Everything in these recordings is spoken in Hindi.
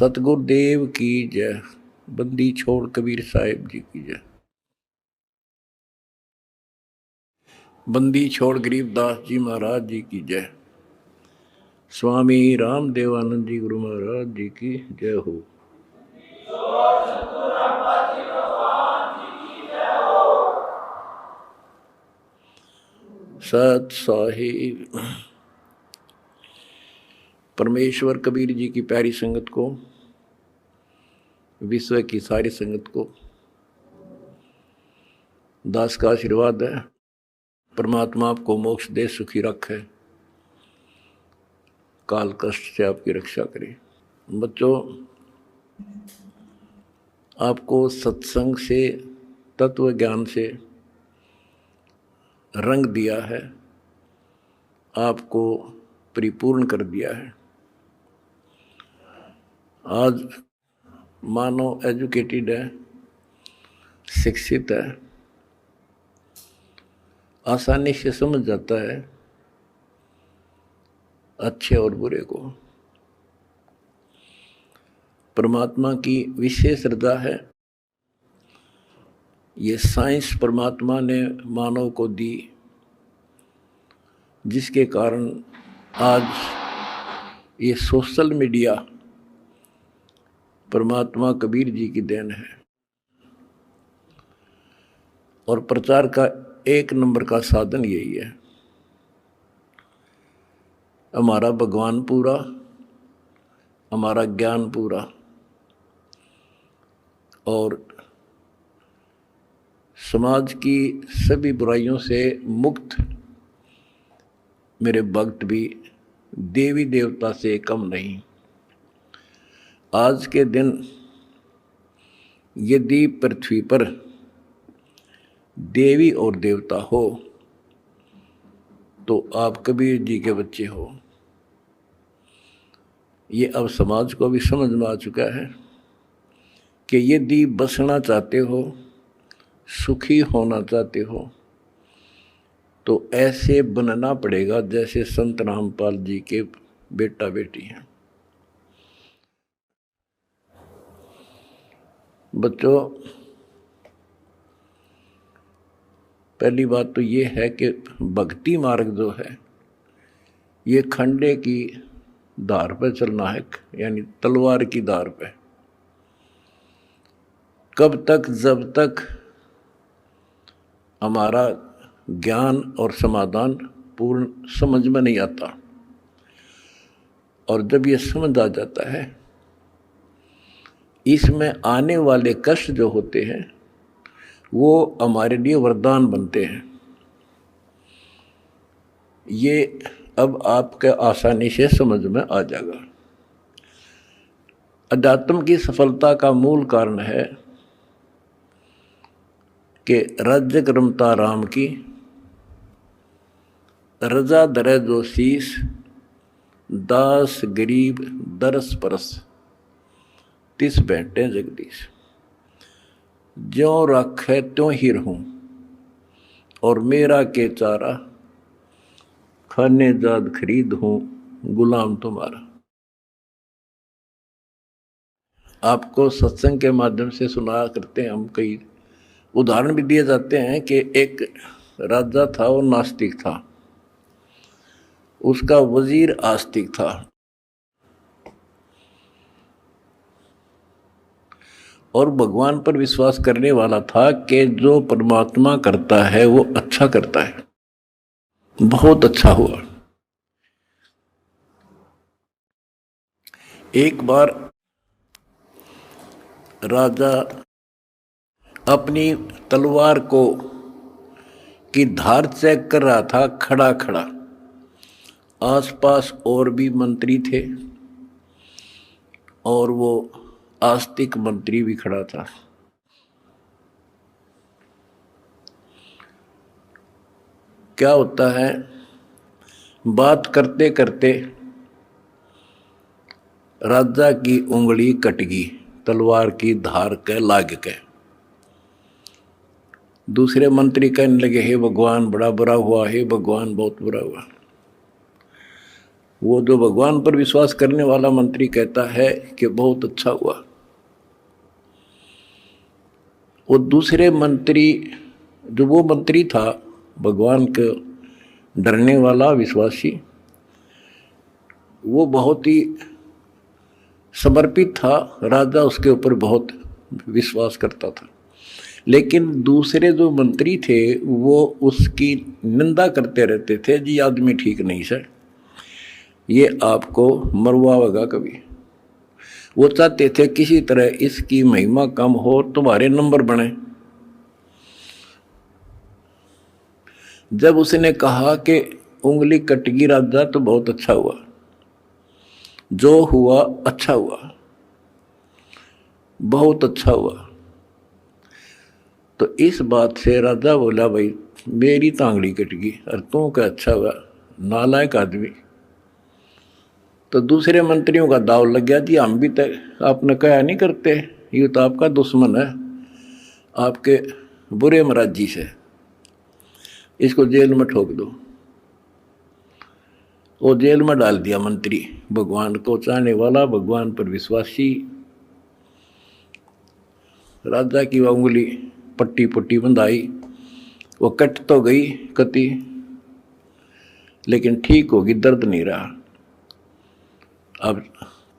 सतगुरुदेव की जय। बंदी छोड़ कबीर साहिब जी की जय। बंदी छोड़ गरीबदास जी महाराज जी की जय। स्वामी रामदेवानंद जी गुरु महाराज जी की जय हो। सत साहिब परमेश्वर कबीर जी की प्यारी संगत को, विश्व की सारी संगत को दास का आशीर्वाद है। परमात्मा आपको मोक्ष दे, सुखी रखे, काल कष्ट से आपकी रक्षा करे। बच्चों, आपको सत्संग से, तत्व ज्ञान से रंग दिया है, आपको परिपूर्ण कर दिया है। आज मानव एजुकेटेड है, शिक्षित है, आसानी से समझ जाता है अच्छे और बुरे को। परमात्मा की विशेष रजा है। ये साइंस परमात्मा ने मानव को दी, जिसके कारण आज ये सोशल मीडिया परमात्मा कबीर जी की देन है और प्रचार का एक नंबर का साधन यही है। हमारा भगवान पूरा, हमारा ज्ञान पूरा और समाज की सभी बुराइयों से मुक्त मेरे भक्त भी देवी देवता से कम नहीं। आज के दिन यदि पृथ्वी पर देवी और देवता हो तो आप कबीर जी के बच्चे हो। ये अब समाज को भी समझ में आ चुका है कि यदि बसना चाहते हो, सुखी होना चाहते हो, तो ऐसे बनना पड़ेगा जैसे संत रामपाल जी के बेटा बेटी हैं। बच्चों, पहली बात तो ये है कि भक्ति मार्ग जो है ये खंडे की धार पर चलना है, यानी तलवार की धार पे। कब तक? जब तक हमारा ज्ञान और समाधान पूर्ण समझ में नहीं आता। और जब ये समझ आ जाता है, इसमें आने वाले कष्ट जो होते हैं वो हमारे लिए वरदान बनते हैं। ये अब आपके आसानी से समझ में आ जाएगा। अध्यात्म की सफलता का मूल कारण है कि राज्य क्रमता राम की, रजा दरे जो शीस, दास गरीब दरस परस, तिस बैठे जगदीश। ज्यों राखे त्यों ही रहूं, और मेरा के चारा, खाने जाद खरीद हूं, गुलाम तुम्हारा। आपको सत्संग के माध्यम से सुना करते हैं हम, कई उदाहरण भी दिए जाते हैं कि एक राजा था, वो नास्तिक था, उसका वजीर आस्तिक था। और भगवान पर विश्वास करने वाला था कि जो परमात्मा करता है वो अच्छा करता है। बहुत अच्छा हुआ। एक बार राजा अपनी तलवार को की धार चेक कर रहा था, खड़ा खड़ा। आसपास और भी मंत्री थे और वो आस्तिक मंत्री भी खड़ा था। क्या होता है, बात करते करते राजा की उंगली कट गई, तलवार की धार के लाग के। दूसरे मंत्री कहने लगे, हे भगवान बड़ा बुरा हुआ, हे भगवान बहुत बुरा हुआ। वो जो भगवान पर विश्वास करने वाला मंत्री कहता है कि बहुत अच्छा हुआ, वो दूसरे मंत्री, जो वो मंत्री था भगवान के डरने वाला विश्वासी, वो बहुत ही समर्पित था, राजा उसके ऊपर बहुत विश्वास करता था। लेकिन दूसरे जो मंत्री थे वो उसकी निंदा करते रहते थे, जी आदमी ठीक नहीं सर, ये आपको मरवाएगा कभी। वो चाहते थे किसी तरह इसकी महिमा कम हो, तुम्हारे नंबर बने। जब उसने कहा कि उंगली कटगी राजा तो बहुत अच्छा हुआ, जो हुआ अच्छा हुआ, बहुत अच्छा हुआ, तो इस बात से राजा बोला भाई मेरी तांगड़ी कट गई और तू क्या अच्छा हुआ, नालायक आदमी। तो दूसरे मंत्रियों का दाव लग गया, जी हम भी तक आपने कहा नहीं करते, ये तो आपका दुश्मन है, आपके बुरे मराजी से, इसको जेल में ठोक दो। वो जेल में डाल दिया मंत्री, भगवान को चाहने वाला, भगवान पर विश्वासी। राजा की वह उंगली पट्टी पुट्टी बंधाई, वो कट तो गई कति, लेकिन ठीक होगी, दर्द नहीं रहा। अब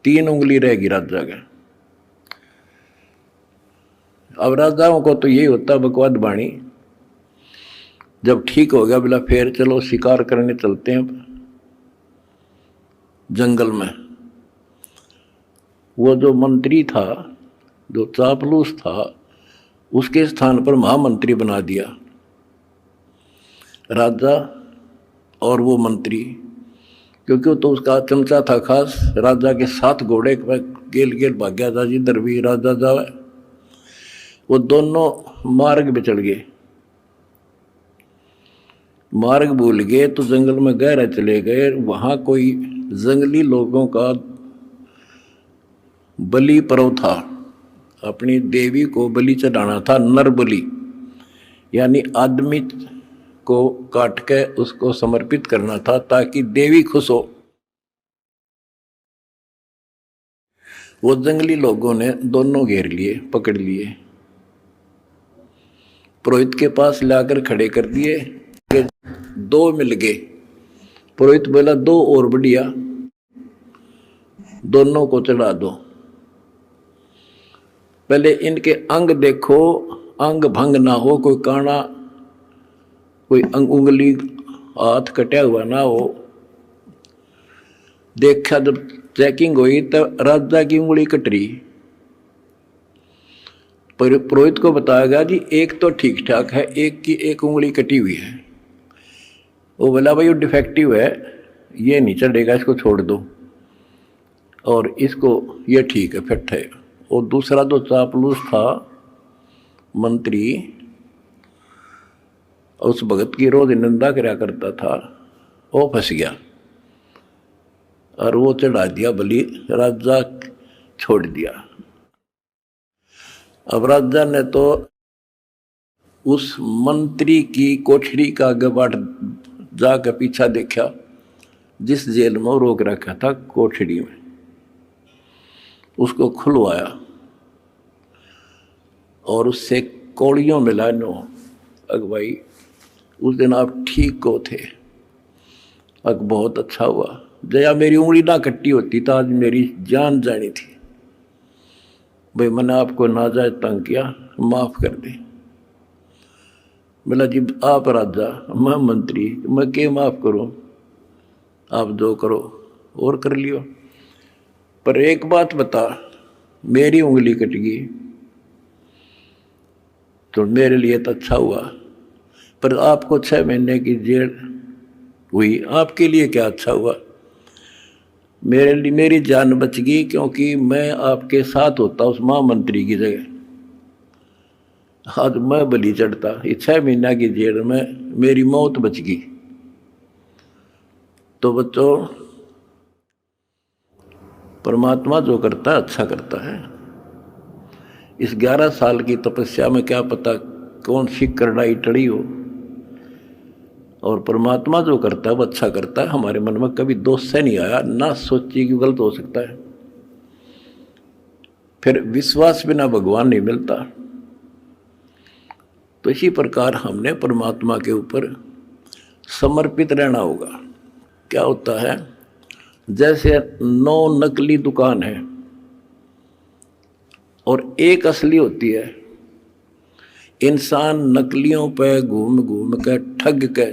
3 उंगली रहेगी राजा का। अब राजाओं को तो यही होता बकवाद बाणी, जब ठीक हो गया बोला फिर चलो शिकार करने चलते हैं जंगल में। वो जो मंत्री था, जो चापलूस था, उसके स्थान पर महामंत्री बना दिया राजा और वो मंत्री, क्योंकि वो तो उसका चमचा था खास। राजा के 7 घोड़े गेल गेल भाग गया था, जिधर भी राजा जावे। वो दोनों मार्ग पे चढ़ गए, मार्ग भूल गए तो जंगल में गहरा चले गए। वहां कोई जंगली लोगों का बलि पर्व था, अपनी देवी को बलि चढ़ाना था, नर बलि, यानी आदमी को काट के उसको समर्पित करना था ताकि देवी खुश हो। वो जंगली लोगों ने दोनों घेर लिए, पकड़ लिए, पुरोहित के पास लाकर खड़े कर दिए कि 2 मिल गए। पुरोहित बोला 2 और बढ़िया, दोनों को चढ़ा दो। पहले इनके अंग देखो, अंग भंग ना हो, कोई काना, कोई उंगली हाथ कटा हुआ ना हो। देखा जब चेकिंग हुई तो राजा की उंगली कट रही। पुरोहित को बताया गया जी एक तो ठीक ठाक है, एक की एक उंगली कटी हुई है। वो बोला भाई वो डिफेक्टिव है, ये नहीं चढ़ेगा, इसको छोड़ दो, और इसको ये ठीक है, फिट है। और दूसरा जो चापलूस था मंत्री, उस भगत की रोज निंदा कराया करता था, वो फंस गया और वो चढ़ा दिया बलि, राजा छोड़ दिया। अब राजा ने तो उस मंत्री की कोठरी का गबाट जाकर पीछा देखा, जिस जेल में रोक रखा था कोठरी में, उसको खुलवाया और उससे कौड़ियों मिलानो, अग भाई उस दिन आप ठीक को थे, अग बहुत अच्छा हुआ, जया मेरी उंगली ना कट्टी होती तो आज मेरी जान जानी थी। भाई मैंने आपको नाजायज तंग किया, माफ कर दे। बोला जी आप राजा, मैं मंत्री, मैं के माफ करूं, आप जो करो और कर लियो, पर एक बात बता, मेरी उंगली कट गई तो मेरे लिए तो अच्छा हुआ, पर आपको 6 महीने की जेल हुई, आपके लिए क्या अच्छा हुआ? मेरे लिए मेरी जान बच गई, क्योंकि मैं आपके साथ होता उस महामंत्री की जगह, आज मैं बलि चढ़ता। ये 6 महीना की जेल में मेरी मौत बच गई। तो बच्चों, परमात्मा जो करता है अच्छा करता है। इस 11 साल की तपस्या में क्या पता कौन सी करड़ाई टड़ी हो, और परमात्मा जो करता है वो अच्छा करता है। हमारे मन में कभी दोष से नहीं आया, ना सोचिए कि गलत हो सकता है। फिर विश्वास बिना भगवान नहीं मिलता। तो इसी प्रकार हमने परमात्मा के ऊपर समर्पित रहना होगा। क्या होता है, जैसे 9 नकली दुकान है और एक असली होती है। इंसान नकलियों पे घूम घूम के ठग के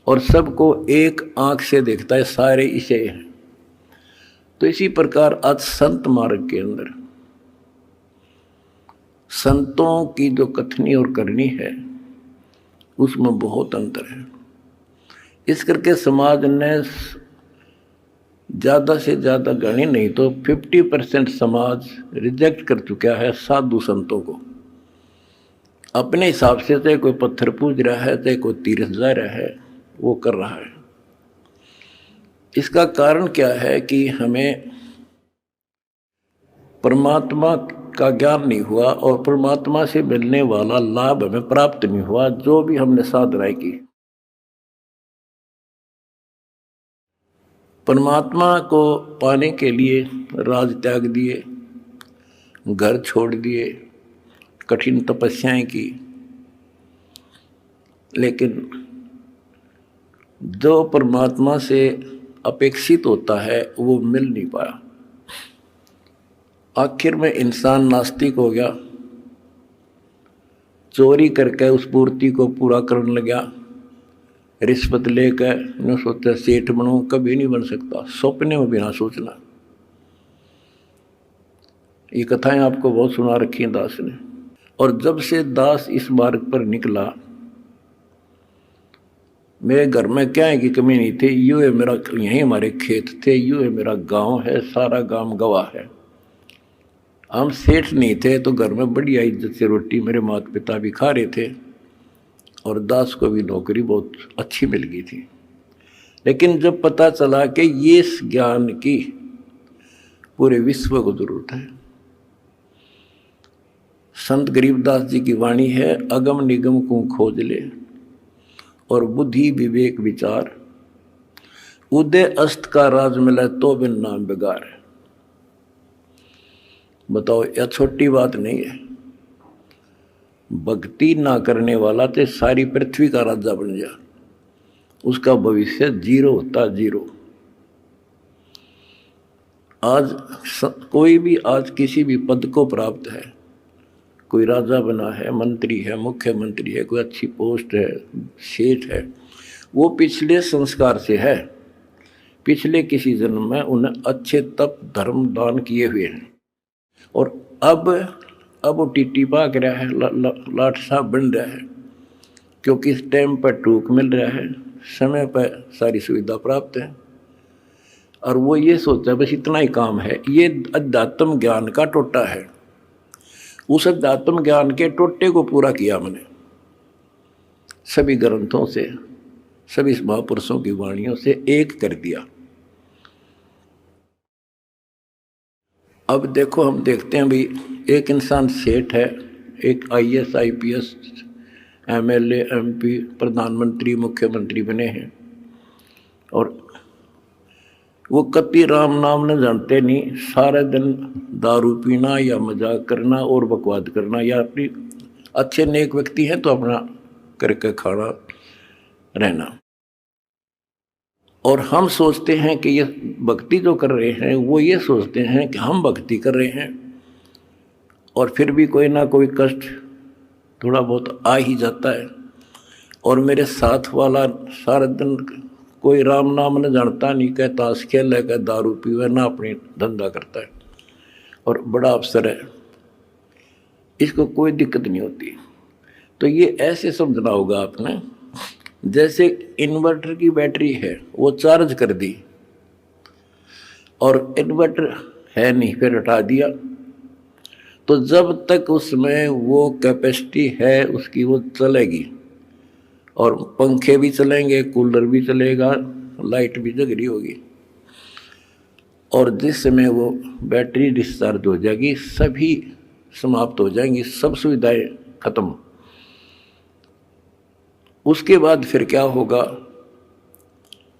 और सबको एक आंख से देखता है, सारे इसे हैं। तो इसी प्रकार आज संत मार्ग के अंदर संतों की जो कथनी और करनी है उसमें बहुत अंतर है। इस करके समाज ने ज़्यादा से ज़्यादा गणी नहीं तो 50% समाज रिजेक्ट कर चुका है साधु संतों को। अपने हिसाब से चाहे कोई पत्थर पूज रहा है, चाहे कोई तीर्थ जा रहा है, वो कर रहा है। इसका कारण क्या है कि हमें परमात्मा का ज्ञान नहीं हुआ और परमात्मा से मिलने वाला लाभ हमें प्राप्त नहीं हुआ। जो भी हमने साधनाएं की, परमात्मा को पाने के लिए राज त्याग दिए, घर छोड़ दिए, कठिन तपस्याएं की, लेकिन जो परमात्मा से अपेक्षित होता है वो मिल नहीं पाया। आखिर में इंसान नास्तिक हो गया, चोरी करके उस पूर्ति को पूरा करने लगा। रिश्वत लेकर न सोचा सेठ बनूं, कभी नहीं बन सकता, सपने में भी ना सोचना। ये कथाएं आपको बहुत सुना रखी हैं दास ने। और जब से दास इस मार्ग पर निकला, मेरे घर में क्या है कि कमी नहीं थी। यूँ है मेरा, यहीं हमारे खेत थे, यूँ है मेरा गांव है, सारा गांव गवाह है। हम सेठ नहीं थे तो घर में बढ़िया इज्जत से रोटी मेरे माता पिता भी खा रहे थे और दास को भी नौकरी बहुत अच्छी मिल गई थी। लेकिन जब पता चला कि ये ज्ञान की पूरे विश्व को जरूरत है, संत गरीबदास जी की वाणी है, अगम निगम को खोज ले और बुद्धि विवेक विचार, उदय अस्त का राज मिले तो बिन नाम बेगार। बताओ, यह छोटी बात नहीं है। भक्ति ना करने वाला तो सारी पृथ्वी का राजा बन जा, उसका भविष्य जीरो होता, जीरो। आज कोई भी आज किसी भी पद को प्राप्त है, कोई राजा बना है, मंत्री है, मुख्यमंत्री है, कोई अच्छी पोस्ट है, सेठ है, वो पिछले संस्कार से है। पिछले किसी जन्म में उन्हें अच्छे तप धर्म दान किए हुए हैं और अब वो टीटी भाग रहा है, लाट साहब बन रहा है, क्योंकि इस टाइम पर टूक मिल रहा है, समय पर सारी सुविधा प्राप्त है और वो ये सोचता है बस इतना ही काम है। ये अध्यात्म ज्ञान का टोटा है। उस अध्यात्म ज्ञान के टोटे को पूरा किया मैंने सभी ग्रंथों से, सभी महापुरुषों की वाणियों से एक कर दिया। अब देखो, हम देखते हैं भी एक इंसान सेठ है, एक IAS IPS MLA MP प्रधानमंत्री मुख्यमंत्री बने हैं और वो कति राम नाम न जानते नहीं, सारे दिन दारू पीना या मजाक करना और बकवाद करना, या अपनी अच्छे नेक व्यक्ति हैं तो अपना करके खाना रहना। और हम सोचते हैं कि ये भक्ति जो कर रहे हैं, वो ये सोचते हैं कि हम भक्ति कर रहे हैं और फिर भी कोई ना कोई कष्ट थोड़ा बहुत आ ही जाता है। और मेरे साथ वाला सारा दिन कोई राम नाम न जानता, नहीं कह ताश खेल है, कह दारू पीवे, ना अपनी धंधा करता है और बड़ा अफसर है, इसको कोई दिक्कत नहीं होती। तो ये ऐसे समझना होगा आपने, जैसे इन्वर्टर की बैटरी है, वो चार्ज कर दी और इन्वर्टर है नहीं, फिर हटा दिया, तो जब तक उसमें वो कैपेसिटी है उसकी वो चलेगी और पंखे भी चलेंगे, कूलर भी चलेगा, लाइट भी जग रही होगी। और जिस समय वो बैटरी डिस्चार्ज हो जाएगी, सभी समाप्त हो जाएंगी, सब सुविधाएं खत्म। उसके बाद फिर क्या होगा,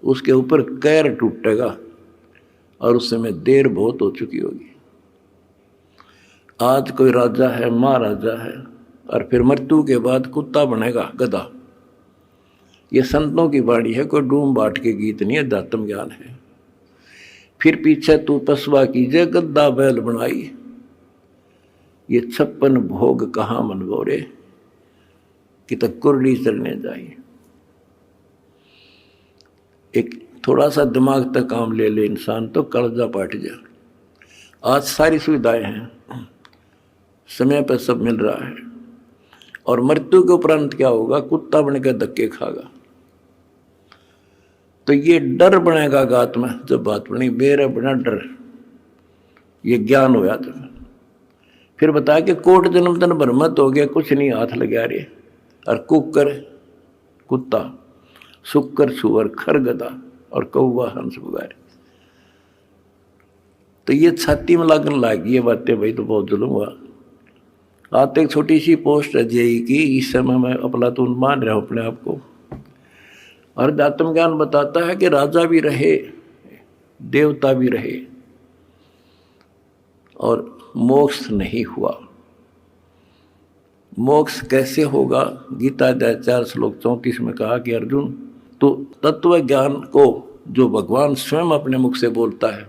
उसके ऊपर कैर टूटेगा और उस समय देर बहुत हो चुकी होगी। आज कोई राजा है, महाराजा है, और फिर मृत्यु के बाद कुत्ता बनेगा, गधा। ये संतों की वाणी है, कोई डूम बाट के गीत नहीं है, दातम ज्ञान है। फिर पीछे तू पसवा कीजे, गद्दा बैल बनाई, ये 56 भोग कहाँ मनगोरे, कि तक कुरली चलने जाए। एक थोड़ा सा दिमाग तक काम ले ले इंसान तो कर्जा पाट जा। आज सारी सुविधाएं हैं, समय पर सब मिल रहा है, और मृत्यु के उपरांत क्या होगा, कुत्ता बनकर धक्के खागा। तो ये डर बनेगा गात में, जब बात बनी मेरा बना डर, ये ज्ञान होया। तो फिर बताया कि कोट जन्म तन भ्रमत हो गया, कुछ नहीं हाथ लगा रे, और कुकर कुत्ता, सुक्कर सुअर, खर गधा, और कौवा हंस बुगारे। तो ये छाती में लागन लागी ये बातें, भाई तो बहुत जुल्म हुआ। आते एक छोटी सी पोस्ट है जेई की, इस समय मैं अफलातून मान रहा हूँ अपने आप को। और दातम ज्ञान बताता है कि राजा भी रहे, देवता भी रहे, और मोक्ष नहीं हुआ। मोक्ष कैसे होगा, गीता अध्याय 4 श्लोक 34 में कहा कि अर्जुन, तो तत्व ज्ञान को जो भगवान स्वयं अपने मुख से बोलता है,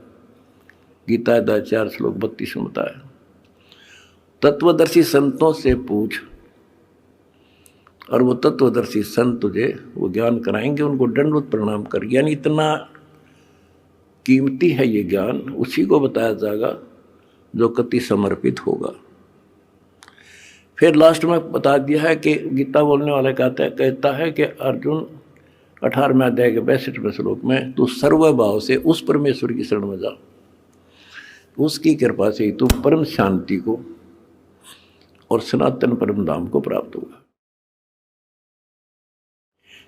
गीता अध्याय 4 श्लोक 32 में बताया, तत्वदर्शी संतों से पूछ, और वो तत्वदर्शी संत तुझे वो ज्ञान कराएंगे, उनको दंडवत प्रणाम कर। यानी इतना कीमती है ये ज्ञान, उसी को बताया जाएगा जो कति समर्पित होगा। फिर लास्ट में बता दिया है कि गीता बोलने वाला कहता है कि अर्जुन 18वें अध्याय के 62वें श्लोक में, तू सर्वभाव से उस परमेश्वर की शरण में जा, उसकी कृपा से ही तू परम शांति को और सनातन परम धाम को प्राप्त होगा।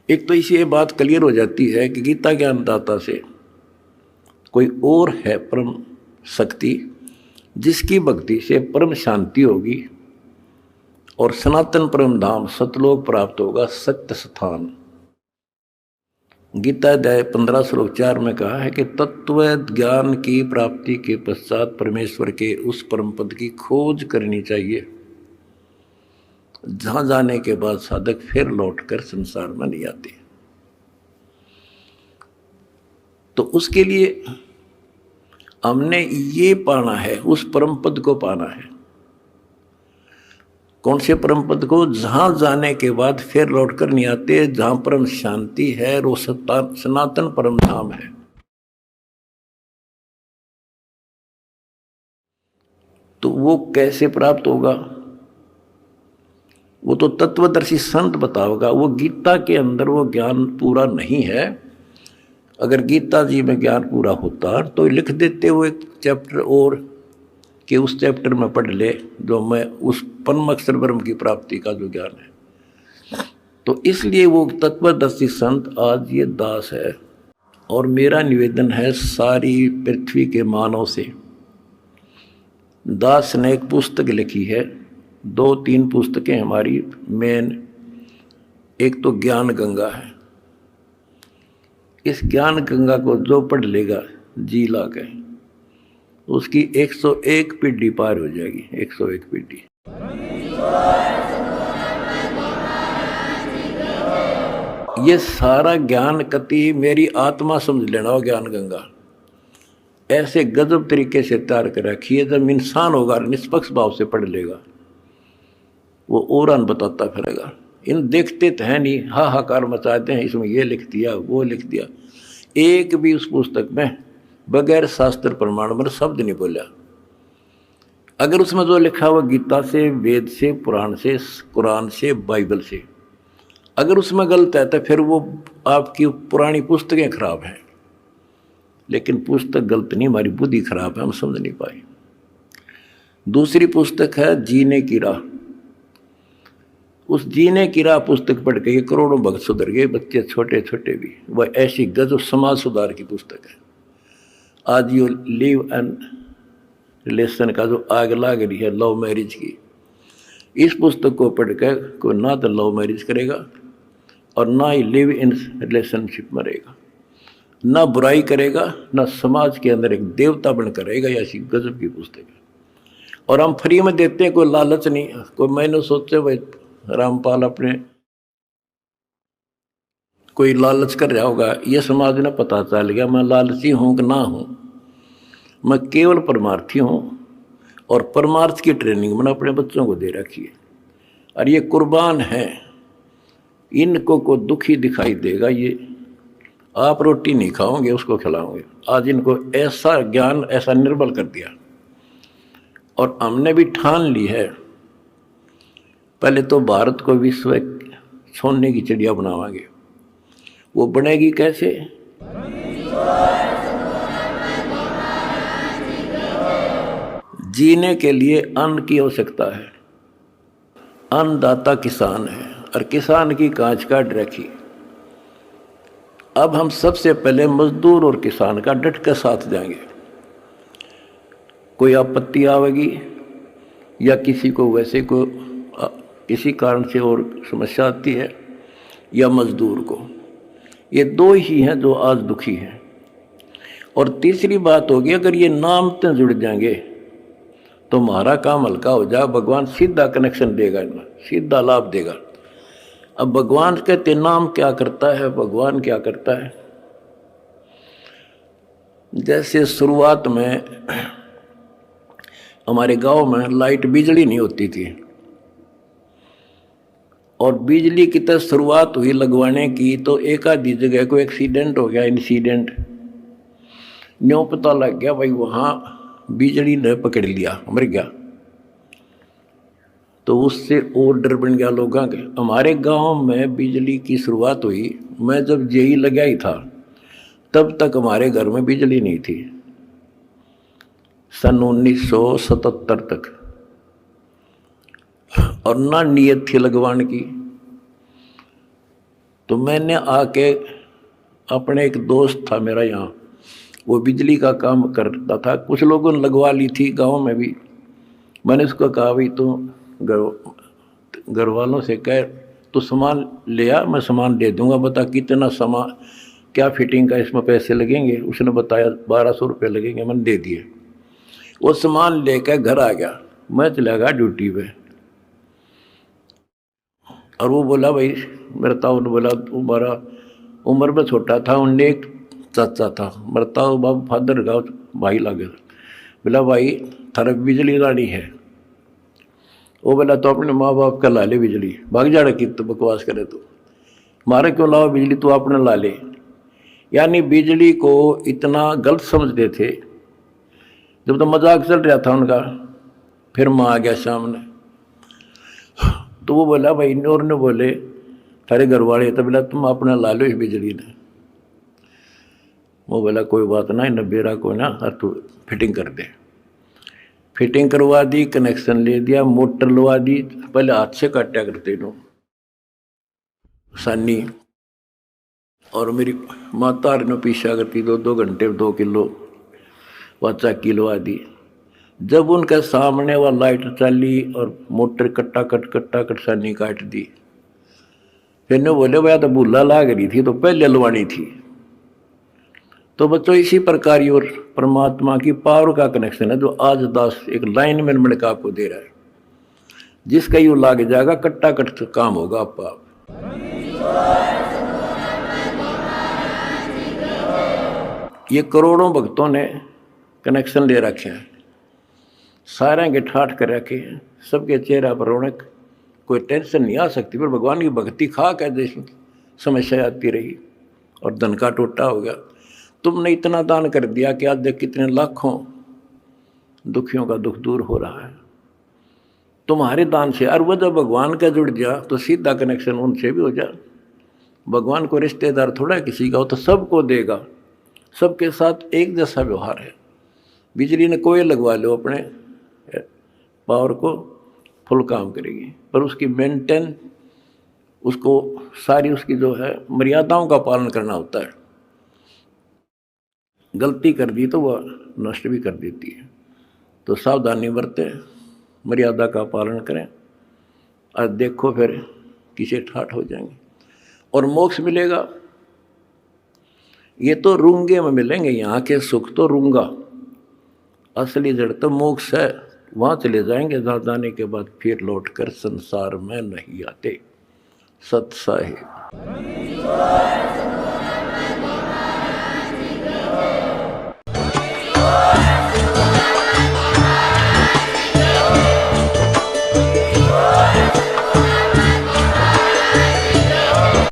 एक तो इसी ये बात क्लियर हो जाती है कि गीता ज्ञानदाता से कोई और है परम शक्ति, जिसकी भक्ति से परम शांति होगी और सनातन परम धाम सतलोक प्राप्त होगा, सत्य स्थान। गीता अध्याय 15 श्लोक 4 में कहा है कि तत्व ज्ञान की प्राप्ति के पश्चात परमेश्वर के उस परम पद की खोज करनी चाहिए, जहां जाने के बाद साधक फिर लौटकर संसार में नहीं आते। तो उसके लिए हमने ये पाना है, उस परम पद को पाना है। कौन से परम पद को, जहां जाने के बाद फिर लौटकर नहीं आते, जहां परम शांति है, वो सनातन परम धाम है। तो वो कैसे प्राप्त होगा, वो तो तत्वदर्शी संत बताओगा। वो गीता के अंदर वो ज्ञान पूरा नहीं है। अगर गीता जी में ज्ञान पूरा होता तो लिख देते वो एक चैप्टर और, कि उस चैप्टर में पढ़ ले जो मैं उस परम अक्षर ब्रह्म की प्राप्ति का जो ज्ञान है। तो इसलिए वो तत्वदर्शी संत आज ये दास है। और मेरा निवेदन है सारी पृथ्वी के मानव से, दास ने एक पुस्तक लिखी है, 2-3 पुस्तकें हमारी मेन, एक तो ज्ञान गंगा है। इस ज्ञान गंगा को जो पढ़ लेगा जी ला के, उसकी 101 पीढ़ी पार हो जाएगी, 101 पीढ़ी। ये सारा ज्ञान कति मेरी आत्मा समझ लेना हो, ज्ञान गंगा ऐसे गजब तरीके से तैयार कर रखी है। जब इंसान होगा निष्पक्ष भाव से पढ़ लेगा, वो औरन बताता फिरेगा। इन देखते तो है नहीं, हाहाकार मचाते हैं, इसमें ये लिख दिया वो लिख दिया। एक भी उस पुस्तक में बगैर शास्त्र प्रमाण पर शब्द नहीं बोला। अगर उसमें जो लिखा हुआ गीता से, वेद से, पुराण से, कुरान से, बाइबल से, अगर उसमें गलत है तो फिर वो आपकी पुरानी पुस्तकें खराब हैं। लेकिन पुस्तक गलत नहीं, हमारी बुद्धि खराब है, हम समझ नहीं पाए। दूसरी पुस्तक है जीने की राह। उस जीने की राह पुस्तक पढ़ के करोड़ों भक्त सुधर गए, बच्चे छोटे छोटे भी। वह ऐसी गजब समाज सुधार की पुस्तक है। आज यो लिव एंड रिलेशन का जो आग लाग रही है लव मैरिज की, इस पुस्तक को पढ़कर कोई ना तो लव मैरिज करेगा, और ना ही लिव इन रिलेशनशिप में रहेगा, ना बुराई करेगा, ना समाज के अंदर एक देवता बनकर रहेगा। ऐसी गजब की पुस्तक है। और हम फ्री में देते हैं, कोई लालच नहीं। कोई मैंने सोचे भाई रामपाल अपने कोई लालच कर रहा होगा, ये समाज ने पता चल गया मैं लालची हूं कि ना हूं। मैं केवल परमार्थी हूं और परमार्थ की ट्रेनिंग मैंने अपने बच्चों को दे रखी है। और ये कुर्बान है, इनको को दुखी दिखाई देगा, ये आप रोटी नहीं खाओगे उसको खिलाओगे। आज इनको ऐसा ज्ञान ऐसा निर्बल कर दिया। और हमने भी ठान ली है, पहले तो भारत को विश्व सोने की चिड़िया बनावांगे। वो बनेगी कैसे? जीने के लिए अन्न की आवश्यकता है। अन्नदाता किसान है और किसान की कांच काट रखी। अब हम सबसे पहले मजदूर और किसान का डट कर साथ देंगे। कोई आपत्ति आवेगी या किसी को वैसे को किसी कारण से और समस्या आती है, या मजदूर को, ये दो ही हैं जो आज दुखी हैं। और तीसरी बात होगी, अगर ये नाम से जुड़ जाएंगे तो हमारा काम हल्का हो जाए। भगवान सीधा कनेक्शन देगा, इनमें सीधा लाभ देगा। अब भगवान कहते नाम क्या करता है, भगवान क्या करता है। जैसे शुरुआत में हमारे गांव में लाइट बिजली नहीं होती थी, और बिजली की तरह शुरुआत हुई लगवाने की, तो एक आधी जगह को एक्सीडेंट हो गया, इंसिडेंट न्यों पता लग गया भाई वहाँ बिजली ने पकड़ लिया, मर गया। तो उससे और डर बन गया लोगों के। हमारे गांव में बिजली की शुरुआत हुई, मैं जब जेई लगा ही था तब तक हमारे घर में बिजली नहीं थी, सन 1977 तक। और ना नीयत थी लगवाने की। तो मैंने आके, अपने एक दोस्त था मेरा यहाँ, वो बिजली का काम करता था, कुछ लोगों ने लगवा ली थी गांव में भी। मैंने उसको कहा भाई तो घर वालों से कह तो सामान ले आ, मैं सामान दे दूंगा, बता कितना सामान क्या फिटिंग का इसमें पैसे लगेंगे। उसने बताया 1200 रुपये लगेंगे, मैंने दे दिए। वो सामान लेकर घर आ गया, मैं चला गया ड्यूटी पे। और वो बोला भाई मेरा ताऊ ने बोला, तुम्हारा उम्र में छोटा था, उनने एक चाचा था, मेरा ताऊ बाबू फादर का भाई लगे, बोला भाई थारा बिजली लानी है। वो बोला तो अपने माँ बाप का ला ले बिजली, भाग जाड़ा की तो बकवास करे तो मारे क्यों लाओ बिजली, तो अपने ला ले। यानी बिजली को इतना गलत समझते थे। जब तो मजाक चल रहा था उनका, फिर माँ आ गया सामने, तो वो बोला भाई, और ने बोले थारे घर वाले, तो बोला तुम अपना ला लो इस बिजली ने। वो बोला कोई बात ना, इन बेरा को ना तू फिटिंग कर दे। फिटिंग करवा दी, कनेक्शन ले दिया, मोटर लगा दी। पहले हाथ से काटा करते नो सानी, और मेरी माता ने पीछा करती 2-2 घंटे 2 किलो वाचा किलो दी। जब उनके सामने वह लाइट चली और मोटर कट्टा कट सानी काट दी, फिर ने बोले भैया तो भूला लाग रही थी तो पहले लवानी थी। तो बच्चों इसी प्रकार और परमात्मा की पावर का कनेक्शन है जो आज दास एक लाइन में मिलकर आपको दे रहा है। जिसका यू लाग जाएगा कट्टा कट काम होगा आप। ये करोड़ों भक्तों ने कनेक्शन ले रखे हैं, सारे के ठाठ कर रखे हैं, सबके चेहरा पर रौनक, कोई टेंशन नहीं आ सकती। पर भगवान की भक्ति खा कर जैसी समस्या आती रही और धन का टोटा हो गया। तुमने इतना दान कर दिया कि आज देख कितने लाखों दुखियों का दुख दूर हो रहा है तुम्हारे दान से। और वो जब भगवान का जुड़ गया तो सीधा कनेक्शन उनसे भी हो जाए। भगवान को रिश्तेदार थोड़ा किसी का हो, तो सबको देगा, सबके साथ एक जैसा व्यवहार है। बिजली ने कोई लगवा लो अपने पावर को, फुल काम करेगी, पर उसकी मेंटेन, उसको सारी उसकी जो है मर्यादाओं का पालन करना होता है। गलती कर दी तो वह नष्ट भी कर देती है। तो सावधानी बरतें, मर्यादा का पालन करें, और देखो फिर किसी ठाठ हो जाएंगे। और मोक्ष मिलेगा। ये तो रूंगे में मिलेंगे, यहाँ के सुख तो रूंगा, असली जड़ तो मोक्ष है। वहाँ चले जाएंगे जहाँ जाने के बाद फिर लौटकर संसार में नहीं आते। सत साहिब।